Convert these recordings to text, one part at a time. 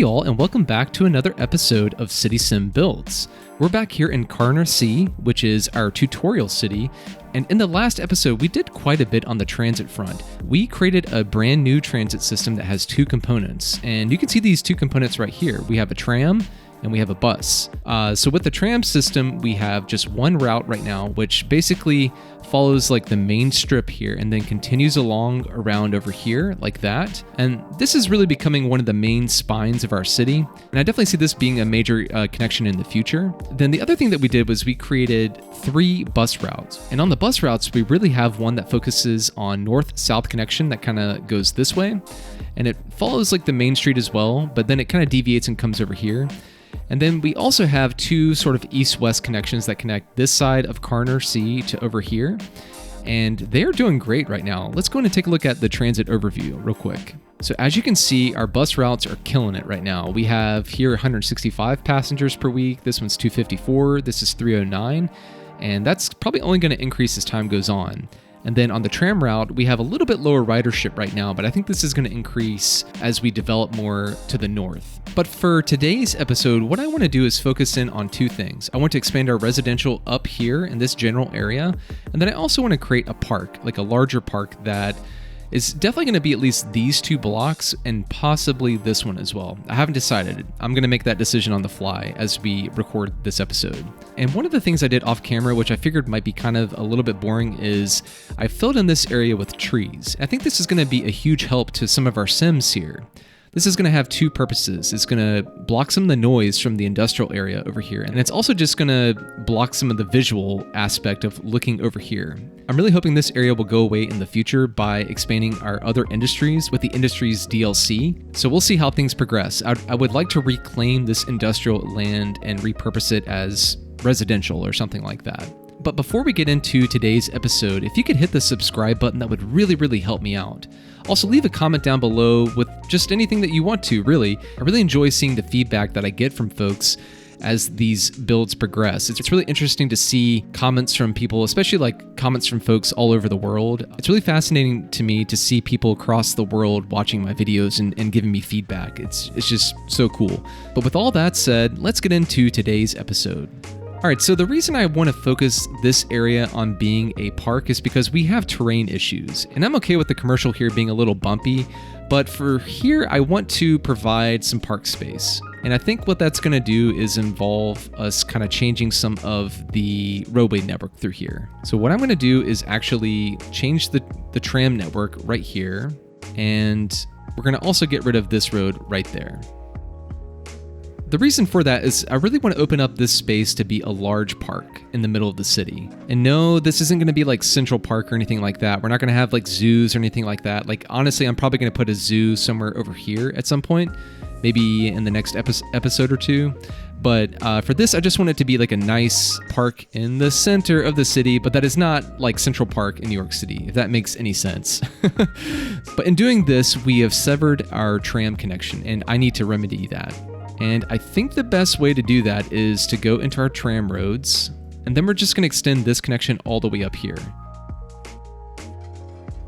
y'all, and welcome back to another episode of City Sim Builds. We're back here in Karner C, which is our tutorial city, and in the last episode we did quite a bit on the transit front. We created a brand new transit system that has two components, and you can see these two components right here. We have a tram and we have a bus. So with the tram system, we have just one route right now, which basically follows like the main strip here and then continues along around over here like that. And this is really becoming one of the main spines of our city. And I definitely see this being a major connection in the future. Then the other thing that we did was we created 3 bus routes. And on the bus routes, we really have one that focuses on north-south connection that kind of goes this way. And it follows like the main street as well, but then it kind of deviates and comes over here. And then we also have 2 sort of east-west connections that connect this side of Karner C to over here. And they're doing great right now. Let's go in and take a look at the transit overview real quick. So as you can see, our bus routes are killing it right now. We have here 165 passengers per week. This one's 254. This is 309. And that's probably only going to increase as time goes on. And then on the tram route, we have a little bit lower ridership right now, but I think this is going to increase as we develop more to the north. But for today's episode, what I want to do is focus in on 2 things. I want to expand our residential up here in this general area, and then I also want to create a park, like a larger park that is definitely going to be at least these 2 blocks and possibly this one as well. I haven't decided. I'm going to make that decision on the fly as we record this episode. And one of the things I did off camera, which I figured might be kind of a little bit boring, is I filled in this area with trees. I think this is going to be a huge help to some of our Sims here. This is going to have 2 purposes. It's going to block some of the noise from the industrial area over here, and it's also just going to block some of the visual aspect of looking over here. I'm really hoping this area will go away in the future by expanding our other industries with the industries DLC. So we'll see how things progress. I would like to reclaim this industrial land and repurpose it as residential or something like that. But before we get into today's episode, if you could hit the subscribe button, that would really help me out. Also, leave a comment down below with just anything that you want to, really. I really enjoy seeing the feedback that I get from folks as these builds progress. It's really interesting to see comments from people, especially like comments from folks all over the world. It's really fascinating to me to see people across the world watching my videos and giving me feedback. It's just so cool. But with all that said, let's get into today's episode. Alright, so the reason I want to focus this area on being a park is because we have terrain issues. And I'm okay with the commercial here being a little bumpy, but for here I want to provide some park space. And I think what that's going to do is involve us kind of changing some of the roadway network through here. So what I'm going to do is actually change the tram network right here, and we're going to also get rid of this road right there. The reason for that is I really want to open up this space to be a large park in the middle of the city. And no, this isn't going to be like Central Park or anything like that. We're not going to have like zoos or anything like that. Like honestly, I'm probably going to put a zoo somewhere over here at some point, maybe in the next episode or 2. But for this, I just want it to be like a nice park in the center of the city, but that is not like Central Park in New York City, if that makes any sense. But in doing this, we have severed our tram connection, and I need to remedy that. And I think the best way to do that is to go into our tram roads, and then we're just going to extend this connection all the way up here.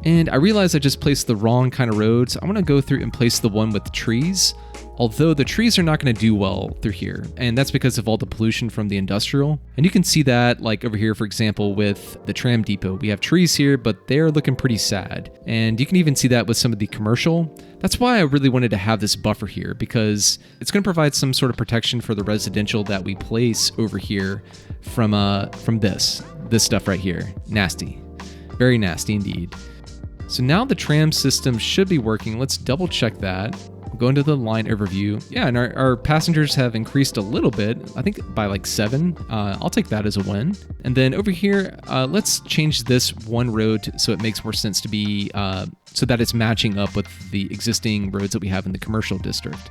And I realized I just placed the wrong kind of road, so I'm going to go through and place the one with trees. Although the trees are not going to do well through here, and that's because of all the pollution from the industrial. And you can see that like over here, for example, with the tram depot. We have trees here, but they're looking pretty sad. And you can even see that with some of the commercial. That's why I really wanted to have this buffer here, because it's going to provide some sort of protection for the residential that we place over here from this stuff right here. Nasty. Very nasty indeed. So now the tram system should be working. Let's double check that. Go into the line overview. Yeah, and our passengers have increased a little bit, I think by like 7. I'll take that as a win. And then over here, let's change this one road so it makes more sense to be, so that it's matching up with the existing roads that we have in the commercial district.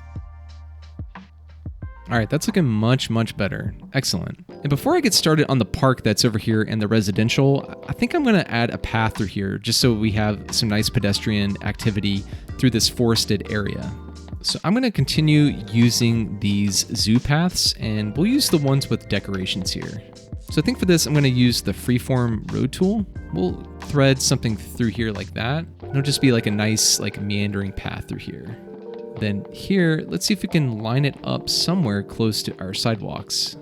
All right, that's looking much better. Excellent. And before I get started on the park that's over here and the residential, I think I'm going to add a path through here just so we have some nice pedestrian activity through this forested area. So I'm going to continue using these zoo paths, and we'll use the ones with decorations here. So I think for this, I'm going to use the freeform road tool. We'll thread something through here like that. It'll just be like a nice like meandering path through here. Then here, let's see if we can line it up somewhere close to our sidewalks.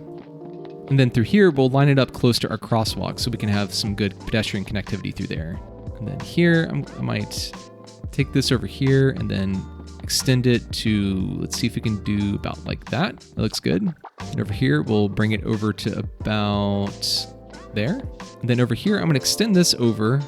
And then through here, we'll line it up close to our crosswalk so we can have some good pedestrian connectivity through there. And then here, I might take this over here and then extend it to, let's see if we can do about like that. That looks good. And over here, we'll bring it over to about there. And then over here, I'm gonna extend this over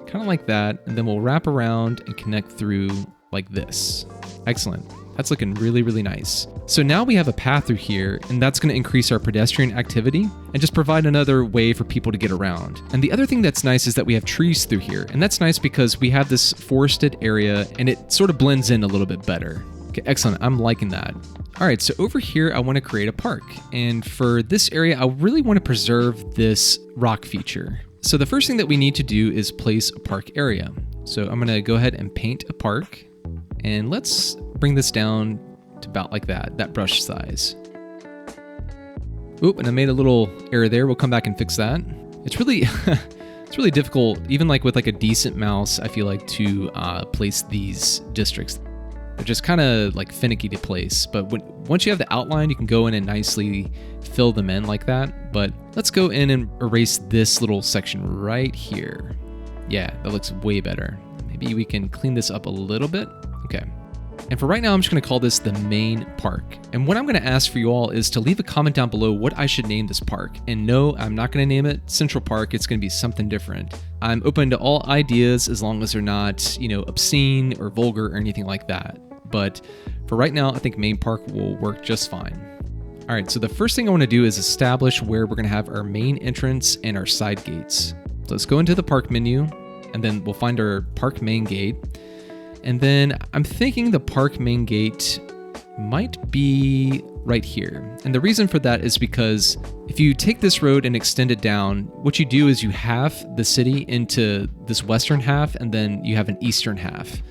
kind of like that. And then we'll wrap around and connect through like this. Excellent. That's looking really, really nice. So now we have a path through here, and that's going to increase our pedestrian activity and just provide another way for people to get around. And the other thing that's nice is that we have trees through here, and that's nice because we have this forested area and it sort of blends in a little bit better. Okay, excellent. I'm liking that. All right, so over here, I want to create a park. And for this area, I really want to preserve this rock feature. So the first thing that we need to do is place a park area. So I'm going to go ahead and paint a park. And let's bring this down to about like that brush size. Oop, and I made a little error there. We'll come back and fix that. It's really, it's really difficult, even like with like a decent mouse, I feel like, to place these districts. They're just kind of like finicky to place. But once you have the outline, you can go in and nicely fill them in like that. But let's go in and erase this little section right here. Yeah, that looks way better. Maybe we can clean this up a little bit. Okay. And for right now, I'm just going to call this the main park. And what I'm going to ask for you all is to leave a comment down below what I should name this park. And no, I'm not going to name it Central Park. It's going to be something different. I'm open to all ideas as long as they're not, obscene or vulgar or anything like that. But for right now, I think main park will work just fine. All right, so the first thing I want to do is establish where we're going to have our main entrance and our side gates. So let's go into the park menu, and then we'll find our park main gate. And then I'm thinking the park main gate might be right here. And the reason for that is because if you take this road and extend it down, what you do is you half the city into this western half, and then you have an eastern half.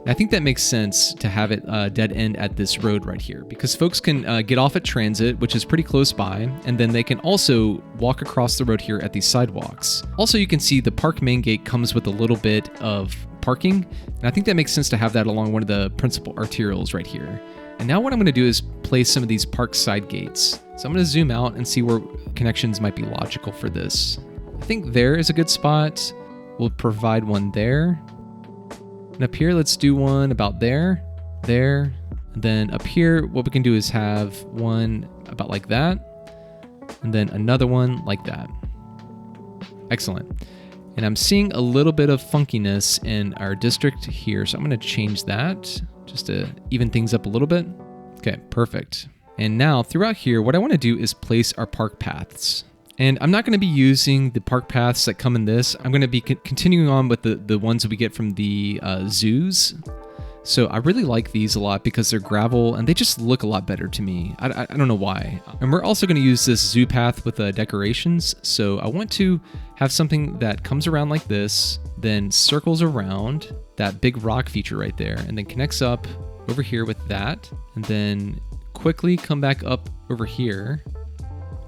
And I think that makes sense to have it dead end at this road right here, because folks can get off at Transit, which is pretty close by, and then they can also walk across the road here at these sidewalks. Also, you can see the park main gate comes with a little bit of parking, and I think that makes sense to have that along one of the principal arterials right here. And now what I'm going to do is place some of these park side gates. So I'm going to zoom out and see where connections might be logical for this. I think there is a good spot. We'll provide one there. And up here, let's do one about there. And then up here, what we can do is have one about like that. And then another one like that. Excellent. And I'm seeing a little bit of funkiness in our district here, so I'm going to change that just to even things up a little bit. Okay, perfect. And now throughout here, what I want to do is place our park paths. And I'm not going to be using the park paths that come in this. I'm going to be continuing on with the ones that we get from the zoos. So I really like these a lot because they're gravel and they just look a lot better to me. I don't know why. And we're also going to use this zoo path with decorations. So I want to have something that comes around like this, then circles around that big rock feature right there, and then connects up over here with that, and then quickly come back up over here,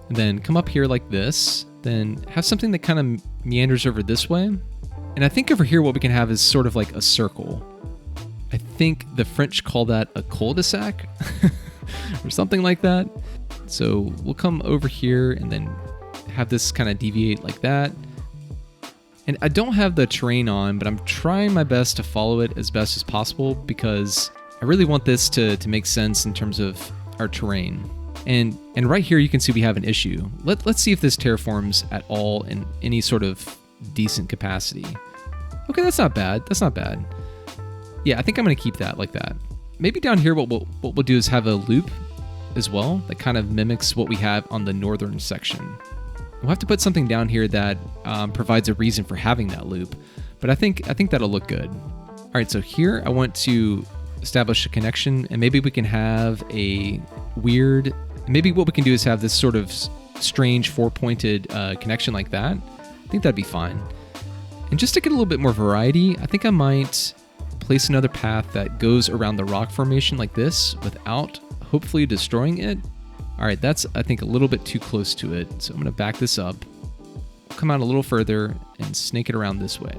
and then come up here like this, then have something that kind of meanders over this way. And I think over here what we can have is sort of like a circle. I think the French call that a cul-de-sac or something like that. So we'll come over here and then have this kind of deviate like that. And I don't have the terrain on, but I'm trying my best to follow it as best as possible because I really want this to make sense in terms of our terrain. And right here you can see we have an issue. Let's see if this terraforms at all in any sort of decent capacity. Okay, that's not bad. That's not bad. Yeah, I think I'm going to keep that like that. Maybe down here what we'll do is have a loop as well that kind of mimics what we have on the northern section. We'll have to put something down here that provides a reason for having that loop, but I think that'll look good. All right, so here I want to establish a connection, and maybe we can have a weird, maybe what we can do is have this sort of strange four-pointed connection like that. I think that'd be fine. And just to get a little bit more variety, I think I might place another path that goes around the rock formation like this without hopefully destroying it. All right, that's, I think, a little bit too close to it. So I'm going to back this up, come out a little further, and snake it around this way.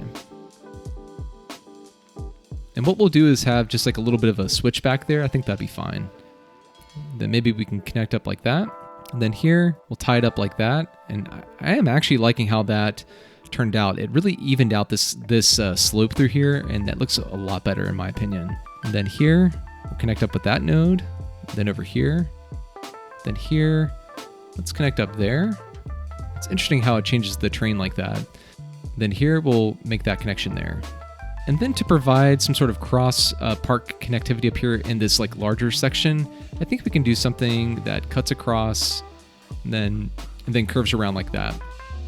And what we'll do is have just like a little bit of a switch back there. I think that'd be fine. Then maybe we can connect up like that. And then here, we'll tie it up like that. And I am actually liking how that turned out. It really evened out this slope through here, and that looks a lot better in my opinion. And then here, we'll connect up with that node. Then over here. Then here. Let's connect up there. It's interesting how it changes the terrain like that. Then here, we'll make that connection there. And then to provide some sort of cross park connectivity up here in this like larger section, I think we can do something that cuts across and then curves around like that.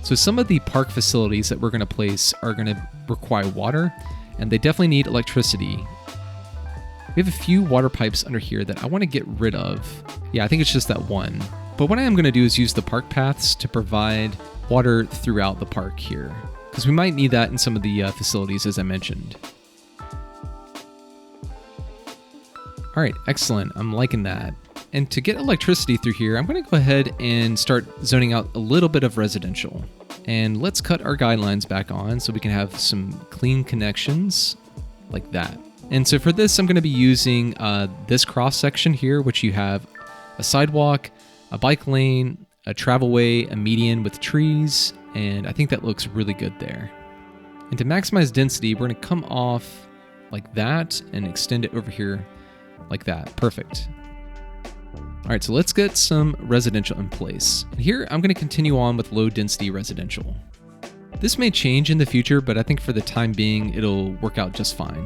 So some of the park facilities that we're going to place are going to require water, and they definitely need electricity. We have a few water pipes under here that I want to get rid of. Yeah, I think it's just that one. But what I am going to do is use the park paths to provide water throughout the park here, because we might need that in some of the facilities, as I mentioned. All right, excellent. I'm liking that. And to get electricity through here, I'm going to go ahead and start zoning out a little bit of residential. And let's cut our guidelines back on so we can have some clean connections like that. And so for this, I'm going to be using this cross section here, which you have a sidewalk, a bike lane, a travelway, a median with trees, and I think that looks really good there. And to maximize density, we're going to come off like that and extend it over here like that. Perfect. All right, so let's get some residential in place. And here, I'm going to continue on with low density residential. This may change in the future, but I think for the time being, it'll work out just fine.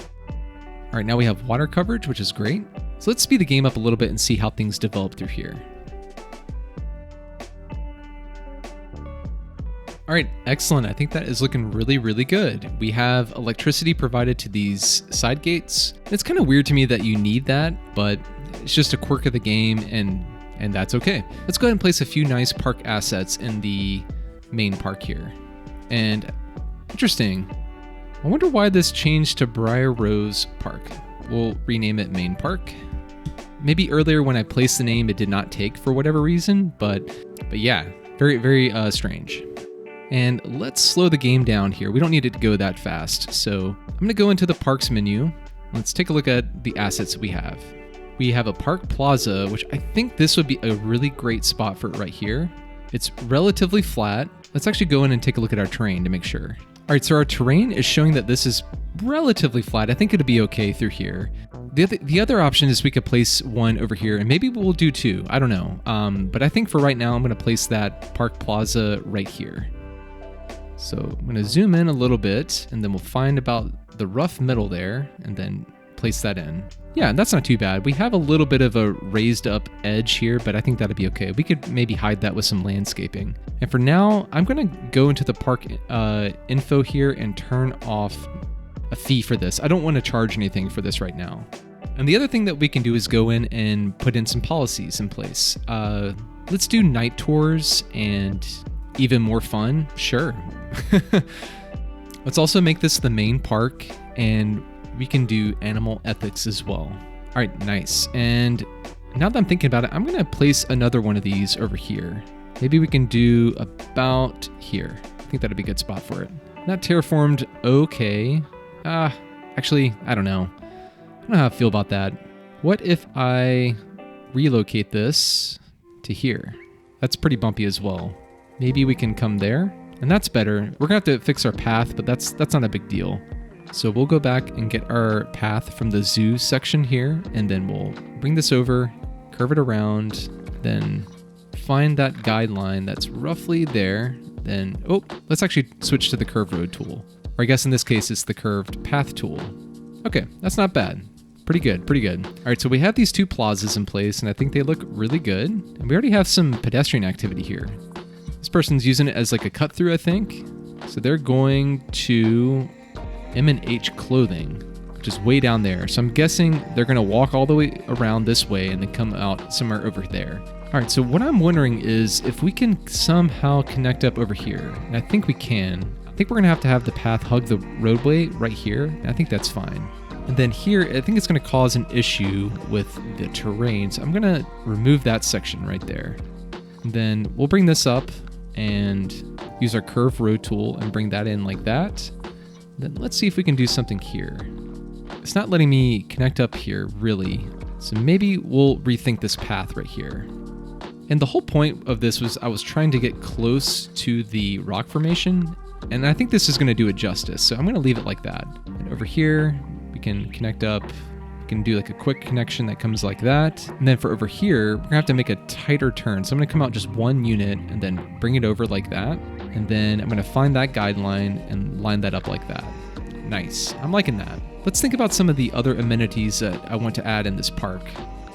All right, now we have water coverage, which is great. So let's speed the game up a little bit and see how things develop through here. All right, excellent. I think that is looking really, really good. We have electricity provided to these side gates. It's kind of weird to me that you need that, but it's just a quirk of the game, and that's okay. Let's go ahead and place a few nice park assets in the main park here. And interesting, I wonder why this changed to Briar Rose Park. We'll rename it Main Park. Maybe earlier when I placed the name, it did not take for whatever reason, but yeah, very, very strange. And let's slow the game down here. We don't need it to go that fast. So I'm going to go into the parks menu. Let's take a look at the assets we have. We have a park plaza, which I think this would be a really great spot for it right here. It's relatively flat. Let's actually go in and take a look at our terrain to make sure. All right, so our terrain is showing that this is relatively flat. I think it'll be okay through here. The other option is we could place one over here, and maybe we'll do two. I don't know. But I think for right now, I'm going to place that park plaza right here. So I'm going to zoom in a little bit, and then we'll find about the rough middle there, and then place that in. Yeah, that's not too bad. We have a little bit of a raised up edge here, but I think that'd be okay. We could maybe hide that with some landscaping. And for now, I'm going to go into the park info here and turn off a fee for this. I don't want to charge anything for this right now. And the other thing that we can do is go in and put in some policies in place. Let's do night tours and even more fun. Sure. Let's also make this the main park, and we can do animal ethics as well. All right, nice. And now that I'm thinking about it, I'm going to place another one of these over here. Maybe we can do about here. I think that'd be a good spot for it. Not terraformed, okay. Actually, I don't know. I don't know how I feel about that. What if I relocate this to here? That's pretty bumpy as well. Maybe we can come there, and that's better. We're gonna have to fix our path, but that's not a big deal. So we'll go back and get our path from the zoo section here, and then we'll bring this over, curve it around, then find that guideline that's roughly there. Then, let's actually switch to the curved road tool. Or I guess in this case, it's the curved path tool. Okay, that's not bad. Pretty good, pretty good. All right, so we have these two plazas in place, and I think they look really good. And we already have some pedestrian activity here. This person's using it as like a cut through, I think. So they're going to M&H Clothing, which is way down there. So I'm guessing they're going to walk all the way around this way and then come out somewhere over there. All right, so what I'm wondering is if we can somehow connect up over here. And I think we can. I think we're going to have the path hug the roadway right here. And I think that's fine. And then here, I think it's going to cause an issue with the terrain. So I'm going to remove that section right there. And then we'll bring this up and use our curve road tool and bring that in like that. Then let's see if we can do something here. it's not letting me connect up here really. So maybe we'll rethink this path right here. And the whole point of this was I was trying to get close to the rock formation, and I think this is going to do it justice. So I'm going to leave it like that. And over here, we can connect up. We can do like a quick connection that comes like that. And then for over here, we're going to have to make a tighter turn. So I'm going to come out just one unit and then bring it over like that. And then I'm going to find that guideline and line that up like that. Nice. I'm liking that. Let's think about some of the other amenities that I want to add in this park.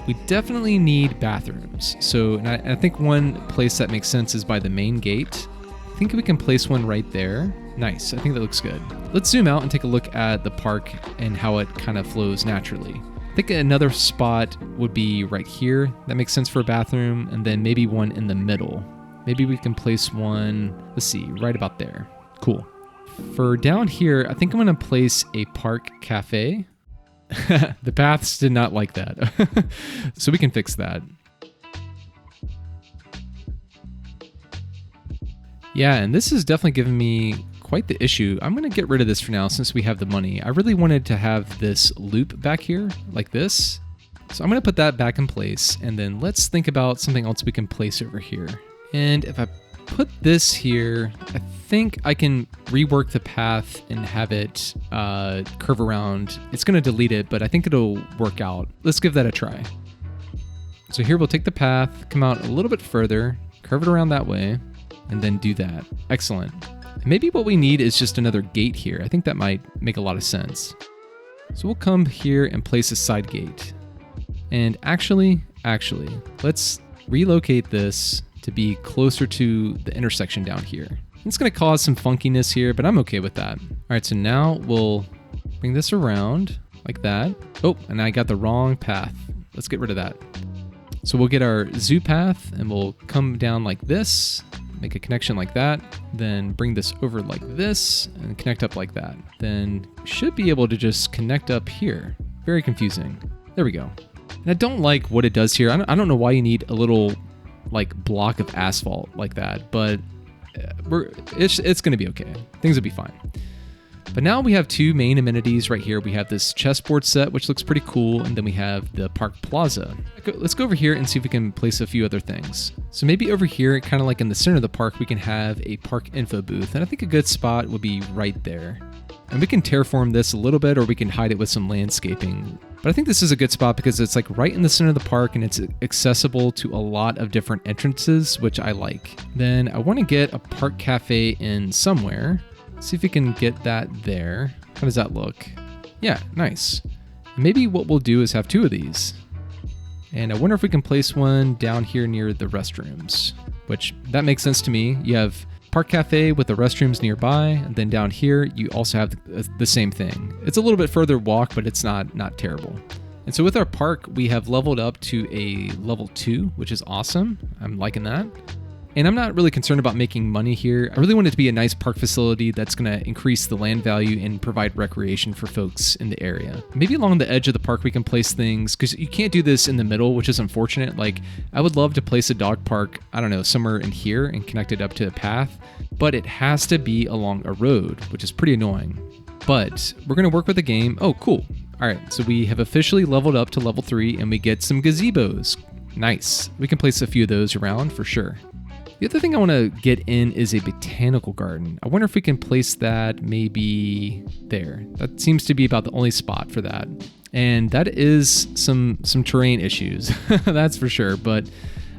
We definitely need bathrooms. So and I think one place that makes sense is by the main gate. I think we can place one right there. Nice, I think that looks good. Let's zoom out and take a look at the park and how it kind of flows naturally. I think another spot would be right here. That makes sense for a bathroom, and then maybe one in the middle. Maybe we can place one, let's see, right about there. Cool. For down here, I think I'm gonna place a park cafe. The paths did not like that. So we can fix that. Yeah, and this is definitely giving me quite the issue. I'm going to get rid of this for now since we have the money. I really wanted to have this loop back here like this. So I'm going to put that back in place, and then let's think about something else we can place over here. And if I put this here, I think I can rework the path and have it curve around. It's going to delete it, but I think it'll work out. Let's give that a try. So here we'll take the path, come out a little bit further, curve it around that way, and then do that. Excellent. Maybe what we need is just another gate here. I think that might make a lot of sense. So we'll come here and place a side gate. And actually, let's relocate this to be closer to the intersection down here. It's going to cause some funkiness here, but I'm okay with that. All right, so now we'll bring this around like that. Oh, and I got the wrong path. Let's get rid of that. So we'll get our zoo path and we'll come down like this, make a connection like that, then bring this over like this and connect up like that. Then should be able to just connect up here. Very confusing. There we go. And I don't like what it does here. I don't know why you need a little like block of asphalt like that, but it's going to be okay. Things will be fine. But now we have two main amenities right here. We have this chessboard set, which looks pretty cool, and then we have the park plaza. Let's go over here and see if we can place a few other things. So maybe over here, kind of like in the center of the park, we can have a park info booth, and I think a good spot would be right there. And we can terraform this a little bit, or we can hide it with some landscaping. But I think this is a good spot because it's like right in the center of the park and it's accessible to a lot of different entrances, which I like. Then I want to get a park cafe in somewhere. See if we can get that there. How does that look? Yeah, nice. Maybe what we'll do is have two of these. And I wonder if we can place one down here near the restrooms, which that makes sense to me. You have park cafe with the restrooms nearby, and then down here you also have the same thing. It's a little bit further walk, but it's not terrible. And so with our park, we have leveled up to a level 2, which is awesome. I'm liking that. And I'm not really concerned about making money here. I really want it to be a nice park facility that's going to increase the land value and provide recreation for folks in the area. Maybe along the edge of the park we can place things, because you can't do this in the middle, which is unfortunate. Like, I would love to place a dog park, I don't know, somewhere in here and connect it up to a path, but it has to be along a road, which is pretty annoying. But we're going to work with the game. Oh, cool. All right, so we have officially leveled up to level 3 and we get some gazebos. Nice. We can place a few of those around for sure. The other thing I want to get in is a botanical garden. I wonder if we can place that maybe there. That seems to be about the only spot for that. And that is some terrain issues, that's for sure, but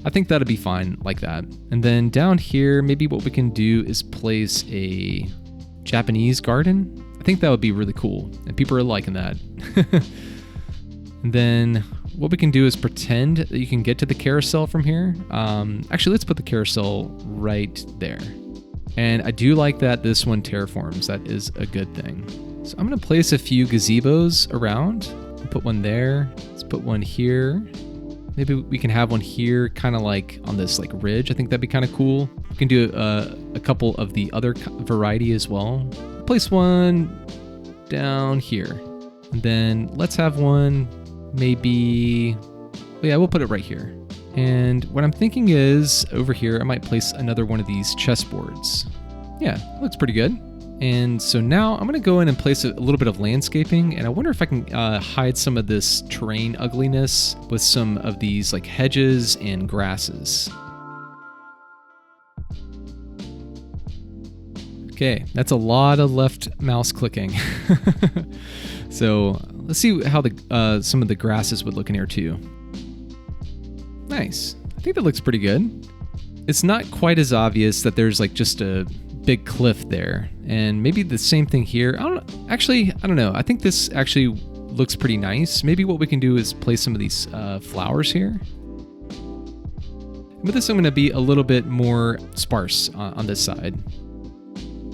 I think that'll be fine like that. And then down here, maybe what we can do is place a Japanese garden. I think that would be really cool, and people are liking that. And then what we can do is pretend that you can get to the carousel from here. Actually, let's put the carousel right there. And I do like that this one terraforms. That is a good thing. So I'm going to place a few gazebos around. Put one there. Let's put one here. Maybe we can have one here, kind of like on this like ridge. I think that'd be kind of cool. We can do a couple of the other variety as well. Place one down here. And then let's have one maybe, yeah, we'll put it right here. And what I'm thinking is over here, I might place another one of these chessboards. Yeah, looks pretty good. And so now I'm going to go in and place a little bit of landscaping, and I wonder if I can hide some of this terrain ugliness with some of these like hedges and grasses. Okay, that's a lot of left mouse clicking. So let's see how the some of the grasses would look in here too. Nice. I think that looks pretty good. It's not quite as obvious that there's like just a big cliff there, and maybe the same thing here. I don't know. I think this actually looks pretty nice. Maybe what we can do is place some of these flowers here. With this, I'm going to be a little bit more sparse on this side.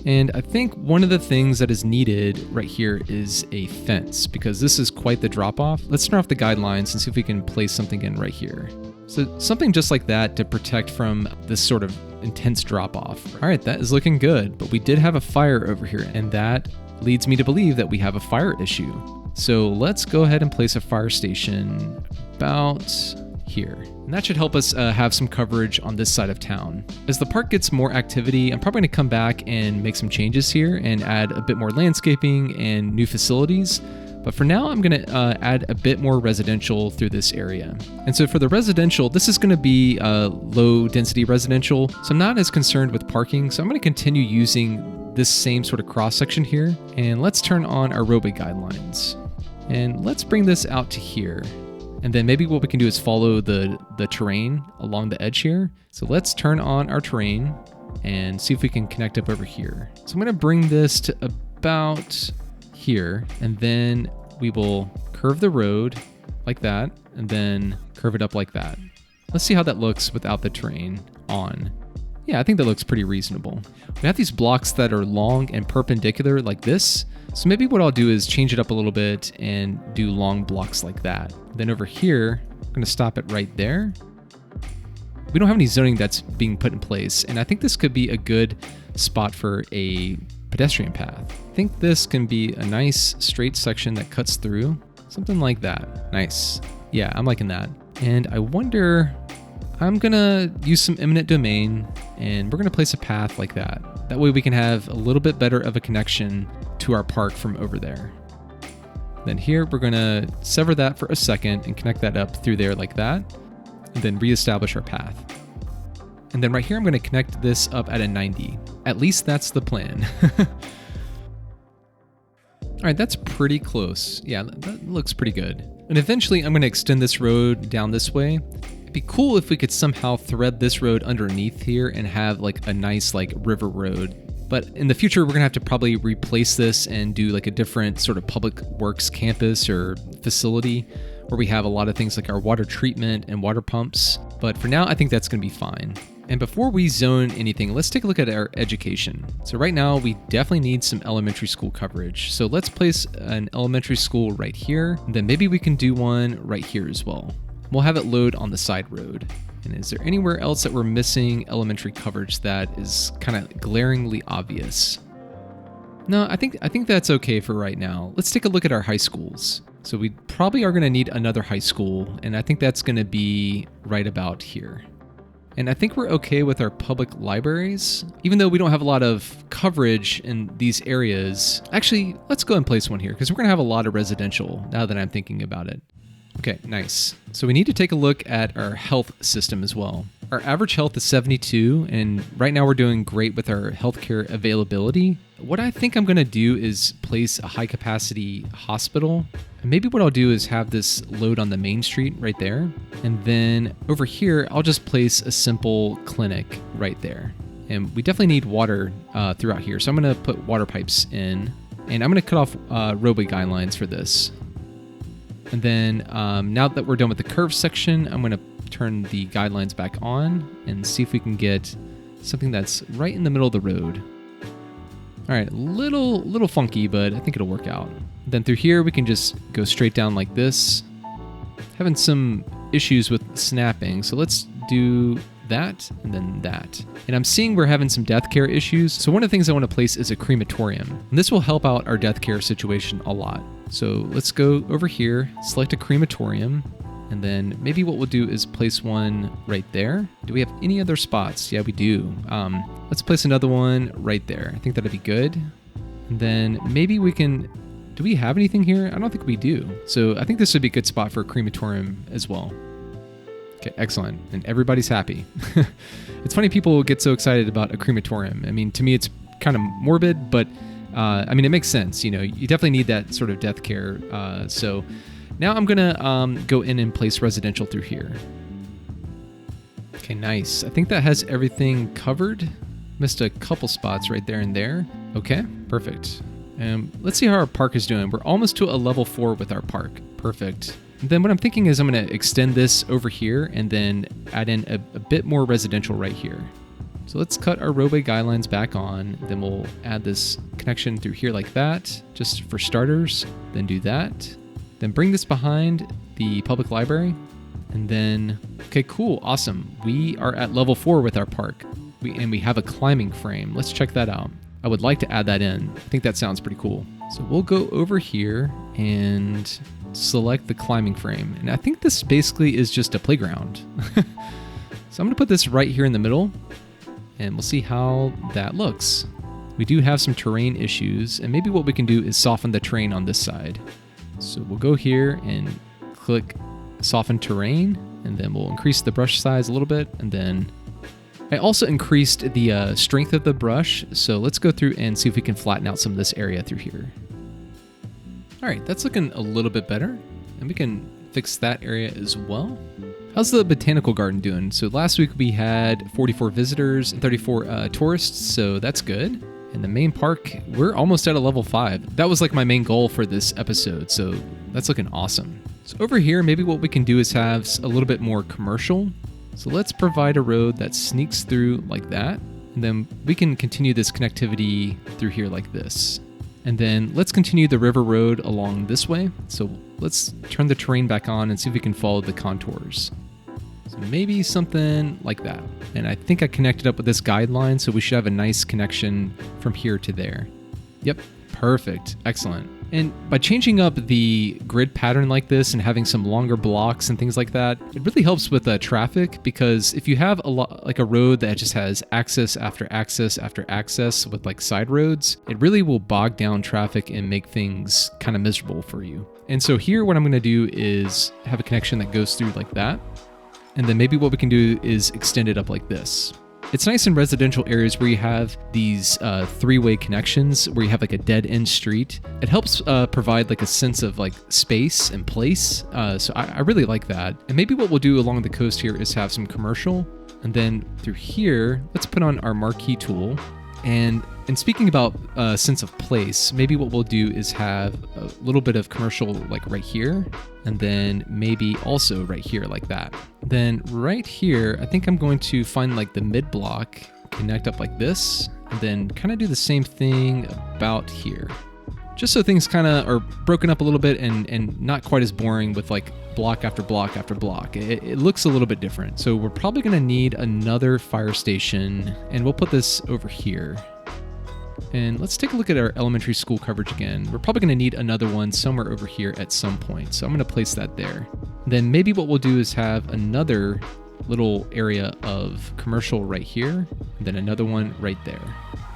And I think one of the things that is needed right here is a fence, because this is quite the drop off. Let's turn off the guidelines and see if we can place something in right here. So something just like that to protect from this sort of intense drop off. All right, that is looking good, but we did have a fire over here, and that leads me to believe that we have a fire issue. So let's go ahead and place a fire station about here. And that should help us have some coverage on this side of town. As the park gets more activity, I'm probably gonna come back and make some changes here and add a bit more landscaping and new facilities. But for now, I'm gonna add a bit more residential through this area. And so for the residential, this is gonna be low density residential. So I'm not as concerned with parking. So I'm gonna continue using this same sort of cross section here. And let's turn on our roadway guidelines. And let's bring this out to here. And then maybe what we can do is follow the terrain along the edge here. So let's turn on our terrain and see if we can connect up over here. So I'm gonna bring this to about here, and then we will curve the road like that, and then curve it up like that. Let's see how that looks without the terrain on. Yeah, I think that looks pretty reasonable. We have these blocks that are long and perpendicular like this. So maybe what I'll do is change it up a little bit and do long blocks like that. Then over here, I'm gonna stop it right there. We don't have any zoning that's being put in place, and I think this could be a good spot for a pedestrian path. I think this can be a nice straight section that cuts through, something like that. Nice. Yeah, I'm liking that. And I wonder, I'm gonna use some eminent domain, and we're gonna place a path like that. That way we can have a little bit better of a connection to our park from over there. Then here, we're gonna sever that for a second and connect that up through there like that, and then reestablish our path. And then right here, I'm gonna connect this up at a 90. At least that's the plan. All right, that's pretty close. Yeah, that looks pretty good. And eventually I'm gonna extend this road down this way. It'd be cool if we could somehow thread this road underneath here and have like a nice like river road. But in the future, we're gonna have to probably replace this and do like a different sort of public works campus or facility where we have a lot of things like our water treatment and water pumps. But for now, I think that's gonna be fine. And before we zone anything, let's take a look at our education. So right now, we definitely need some elementary school coverage. So let's place an elementary school right here. And then maybe we can do one right here as well. We'll have it load on the side road. And is there anywhere else that we're missing elementary coverage that is kind of glaringly obvious? No, I think that's okay for right now. Let's take a look at our high schools. So we probably are gonna need another high school, and I think that's gonna be right about here. And I think we're okay with our public libraries, even though we don't have a lot of coverage in these areas. Actually, let's go and place one here because we're gonna have a lot of residential now that I'm thinking about it. Okay, nice. So we need to take a look at our health system as well. Our average health is 72, and right now we're doing great with our healthcare availability. What I think I'm gonna do is place a high capacity hospital. And maybe what I'll do is have this load on the main street right there. And then over here, I'll just place a simple clinic right there. And we definitely need water throughout here. So I'm gonna put water pipes in, and I'm gonna cut off roadway guidelines for this. And then now that we're done with the curve section, I'm gonna turn the guidelines back on and see if we can get something that's right in the middle of the road. All right, little funky, but I think it'll work out. Then through here, we can just go straight down like this. Having some issues with snapping, so let's do that and then that. And I'm seeing we're having some death care issues. So one of the things I want to place is a crematorium. And this will help out our death care situation a lot. So let's go over here, select a crematorium, and then maybe what we'll do is place one right there. Do we have any other spots? Yeah, we do. Let's place another one right there. I think that'd be good. And then maybe we can, do we have anything here? I don't think we do. So I think this would be a good spot for a crematorium as well. Okay, excellent. And everybody's happy. It's funny people get so excited about a crematorium. I mean, to me, it's kind of morbid, but I mean, it makes sense. You know, you definitely need that sort of death care. So now I'm gonna go in and place residential through here. Okay, nice. I think that has everything covered. Missed a couple spots right there and there. Okay, perfect. Let's see how our park is doing. We're almost to a level 4 with our park. Perfect. And then what I'm thinking is I'm going to extend this over here and then add in a bit more residential right here. So let's cut our roadway guidelines back on. Then we'll add this connection through here like that, just for starters. Then do that. Then bring this behind the public library. And then, okay, cool, awesome. We are at level 4 with our park. And we have a climbing frame. Let's check that out. I would like to add that in. I think that sounds pretty cool. So we'll go over here and select the climbing frame. And I think this basically is just a playground. So I'm gonna put this right here in the middle and we'll see how that looks. We do have some terrain issues and maybe what we can do is soften the terrain on this side. So we'll go here and click soften terrain and then we'll increase the brush size a little bit and then I also increased the strength of the brush, so let's go through and see if we can flatten out some of this area through here. All right, that's looking a little bit better, and we can fix that area as well. How's the botanical garden doing? So last week we had 44 visitors and 34 tourists, so that's good. And the main park, we're almost at a level 5. That was like my main goal for this episode, so that's looking awesome. So over here, maybe what we can do is have a little bit more commercial. So let's provide a road that sneaks through like that. And then we can continue this connectivity through here like this. And then let's continue the river road along this way. So let's turn the terrain back on and see if we can follow the contours. So maybe something like that. And I think I connected up with this guideline, so we should have a nice connection from here to there. Yep, perfect, excellent. And by changing up the grid pattern like this and having some longer blocks and things like that, it really helps with traffic, because if you have like a road that just has access after access after access with like side roads, it really will bog down traffic and make things kind of miserable for you. And so here what I'm going to do is have a connection that goes through like that. And then maybe what we can do is extend it up like this. It's nice in residential areas where you have these three-way connections where you have like a dead-end street. It helps provide like a sense of like space and place. So I really like that. And maybe what we'll do along the coast here is have some commercial. And then through here, let's put on our marquee tool. And speaking about sense of place, maybe what we'll do is have a little bit of commercial like right here, and then maybe also right here like that. Then right here, I think I'm going to find like the mid block, connect up like this, and then kind of do the same thing about here. Just so things kind of are broken up a little bit and not quite as boring with like block after block after block. It looks a little bit different. So we're probably going to need another fire station, and we'll put this over here. And let's take a look at our elementary school coverage again. We're probably going to need another one somewhere over here at some point. So I'm going to place that there. Then maybe what we'll do is have another little area of commercial right here, and then another one right there.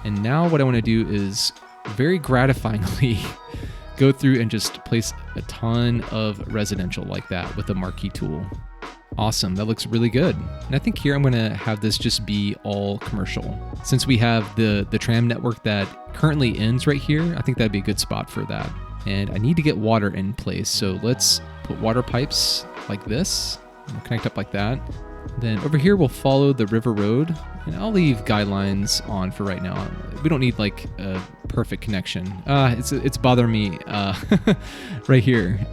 And now what I want to do is very gratifyingly go through and just place a ton of residential like that with the marquee tool. Awesome, that looks really good. And I think here I'm gonna have this just be all commercial. Since we have the tram network that currently ends right here, I think that'd be a good spot for that. And I need to get water in place, so let's put water pipes like this. We'll connect up like that. Then over here we'll follow the river road, and I'll leave guidelines on for right now. We don't need like a perfect connection. It's bothering me right here.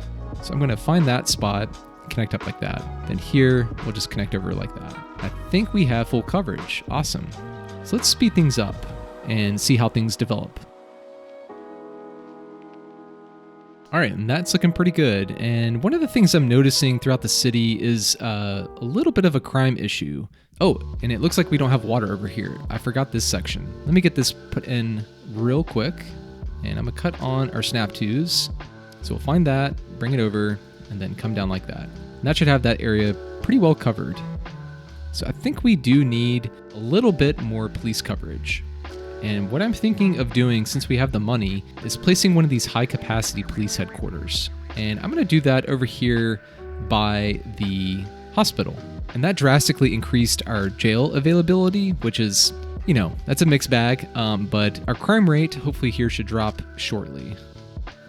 So I'm gonna find that spot, connect up like that. Then here, we'll just connect over like that. I think we have full coverage. Awesome. So let's speed things up and see how things develop. All right, and that's looking pretty good. And one of the things I'm noticing throughout the city is a little bit of a crime issue. Oh, and it looks like we don't have water over here. I forgot this section. Let me get this put in real quick. And I'm gonna cut on our snap twos. So we'll find that, bring it over, and then come down like that. And that should have that area pretty well covered. So I think we do need a little bit more police coverage. And what I'm thinking of doing, since we have the money, is placing one of these high-capacity police headquarters. And I'm going to do that over here by the hospital. And that drastically increased our jail availability, which is, that's a mixed bag. But our crime rate, hopefully here, should drop shortly.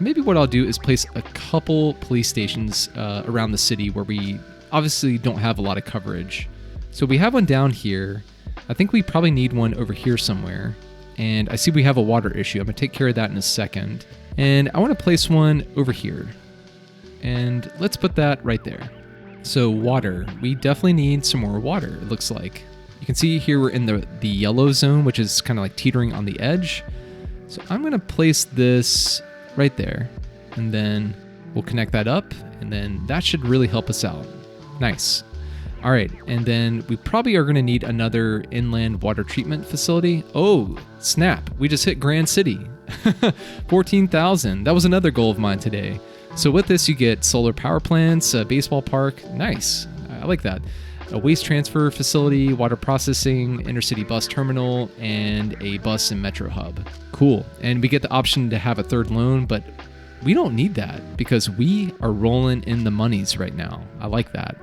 Maybe what I'll do is place a couple police stations around the city where we obviously don't have a lot of coverage. So we have one down here. I think we probably need one over here somewhere. And I see we have a water issue. I'm going to take care of that in a second. And I want to place one over here. And let's put that right there. So water. We definitely need some more water, it looks like. You can see here we're in the yellow zone, which is kind of like teetering on the edge. So I'm going to place this right there. And then we'll connect that up. And then that should really help us out. Nice. All right, and then we probably are going to need another inland water treatment facility. Oh, snap. We just hit Grand City. 14,000. That was another goal of mine today. So with this, you get solar power plants, a baseball park. Nice. I like that. A waste transfer facility, water processing, intercity bus terminal, and a bus and metro hub. Cool. And we get the option to have a third loan, but we don't need that because we are rolling in the monies right now. I like that.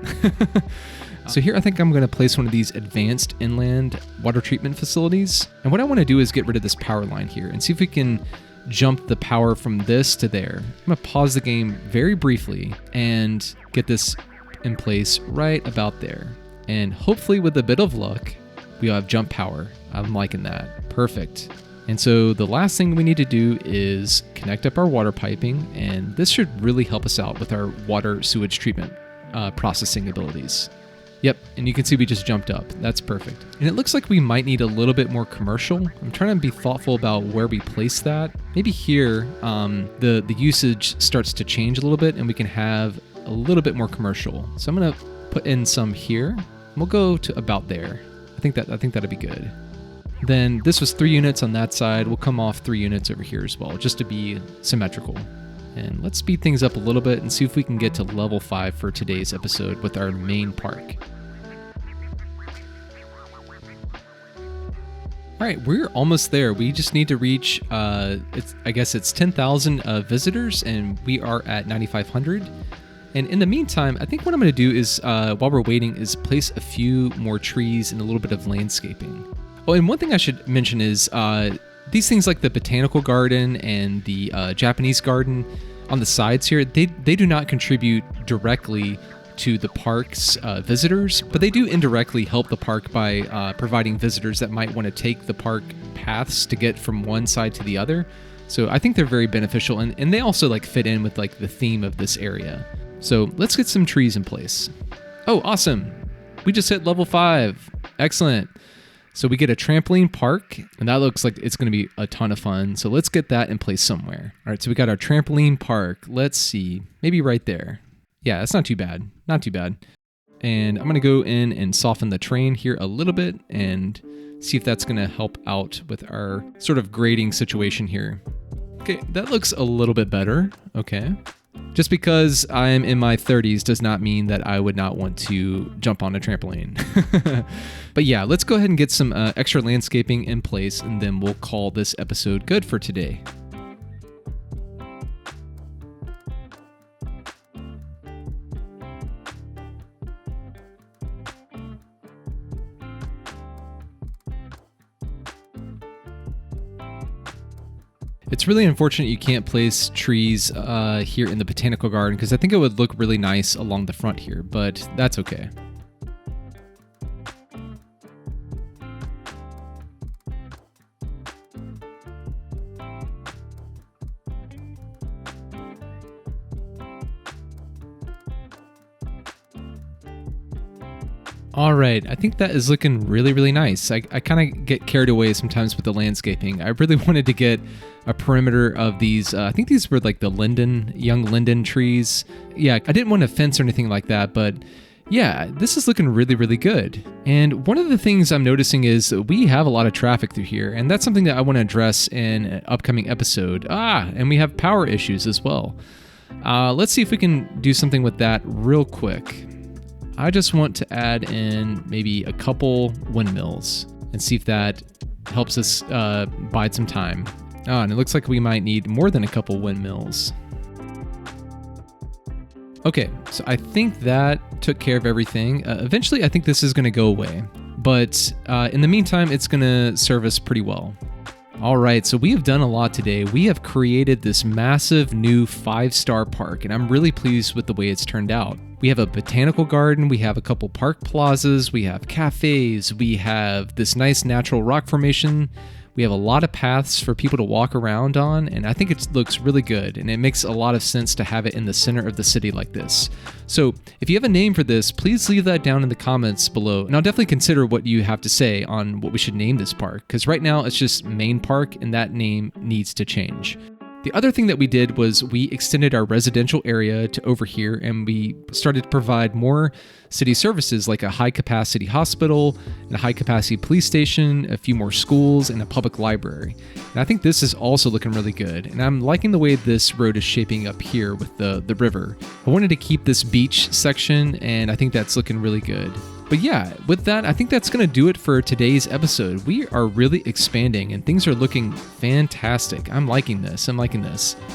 So here I think I'm going to place one of these advanced inland water treatment facilities. And what I want to do is get rid of this power line here and see if we can jump the power from this to there. I'm going to pause the game very briefly and get this in place right about there. And hopefully with a bit of luck, we'll have jump power. I'm liking that. Perfect. And so the last thing we need to do is connect up our water piping, and this should really help us out with our water sewage treatment processing abilities. Yep, and you can see we just jumped up. That's perfect. And it looks like we might need a little bit more commercial. I'm trying to be thoughtful about where we place that. Maybe here, the usage starts to change a little bit and we can have a little bit more commercial. So I'm gonna put in some here. We'll go to about there. I think that'd be good. Then this was 3 units on that side. We'll come off 3 units over here as well, just to be symmetrical. And let's speed things up a little bit and see if we can get to level 5 for today's episode with our main park. All right, we're almost there. We just need to reach, I guess it's 10,000 visitors, and we are at 9,500. And in the meantime, I think what I'm going to do is, while we're waiting, is place a few more trees and a little bit of landscaping. Oh, and one thing I should mention is these things like the botanical garden and the Japanese garden on the sides here, they do not contribute directly to the park's visitors, but they do indirectly help the park by providing visitors that might want to take the park paths to get from one side to the other. So I think they're very beneficial, and they also like fit in with like the theme of this area. So let's get some trees in place. Oh, awesome. We just hit level 5. Excellent. So we get a trampoline park, and that looks like it's going to be a ton of fun. So let's get that in place somewhere. All right, so we got our trampoline park. Let's see, maybe right there. Yeah, that's not too bad. Not too bad. And I'm going to go in and soften the terrain here a little bit and see if that's going to help out with our sort of grading situation here. Okay, that looks a little bit better. Okay. Just because I'm in my 30s does not mean that I would not want to jump on a trampoline. But yeah, let's go ahead and get some extra landscaping in place, and then we'll call this episode good for today. It's really unfortunate you can't place trees here in the botanical garden, because I think it would look really nice along the front here, but that's okay. All right, I think that is looking really, really nice. I kind of get carried away sometimes with the landscaping. I really wanted to get a perimeter of these, I think these were like the young linden trees. Yeah, I didn't want to fence or anything like that, but yeah, this is looking really, really good. And one of the things I'm noticing is we have a lot of traffic through here, and that's something that I want to address in an upcoming episode. And we have power issues as well. Let's see if we can do something with that real quick. I just want to add in maybe a couple windmills and see if that helps us bide some time. And it looks like we might need more than a couple windmills. Okay, so I think that took care of everything. Eventually, I think this is going to go away. But in the meantime, it's going to serve us pretty well. All right, so we have done a lot today. We have created this massive new 5-star park, and I'm really pleased with the way it's turned out. We have a botanical garden, we have a couple park plazas, we have cafes, we have this nice natural rock formation. We have a lot of paths for people to walk around on, and I think it looks really good, and it makes a lot of sense to have it in the center of the city like this. So if you have a name for this, please leave that down in the comments below, and I'll definitely consider what you have to say on what we should name this park, because right now it's just Main Park, and that name needs to change. The other thing that we did was we extended our residential area to over here, and we started to provide more city services like a high-capacity hospital, and a high-capacity police station, a few more schools, and a public library. And I think this is also looking really good, and I'm liking the way this road is shaping up here with the river. I wanted to keep this beach section, and I think that's looking really good. But yeah, with that, I think that's going to do it for today's episode. We are really expanding and things are looking fantastic. I'm liking this.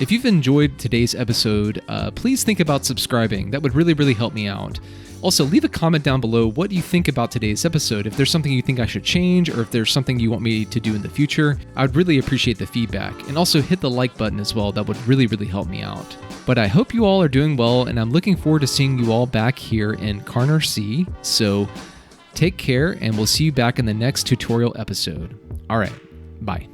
If you've enjoyed today's episode, please think about subscribing. That would really, really help me out. Also, leave a comment down below what you think about today's episode. If there's something you think I should change or if there's something you want me to do in the future, I would really appreciate the feedback. And also hit the like button as well. That would really, really help me out. But I hope you all are doing well, and I'm looking forward to seeing you all back here in Carner-C. So take care, and we'll see you back in the next tutorial episode. All right, bye.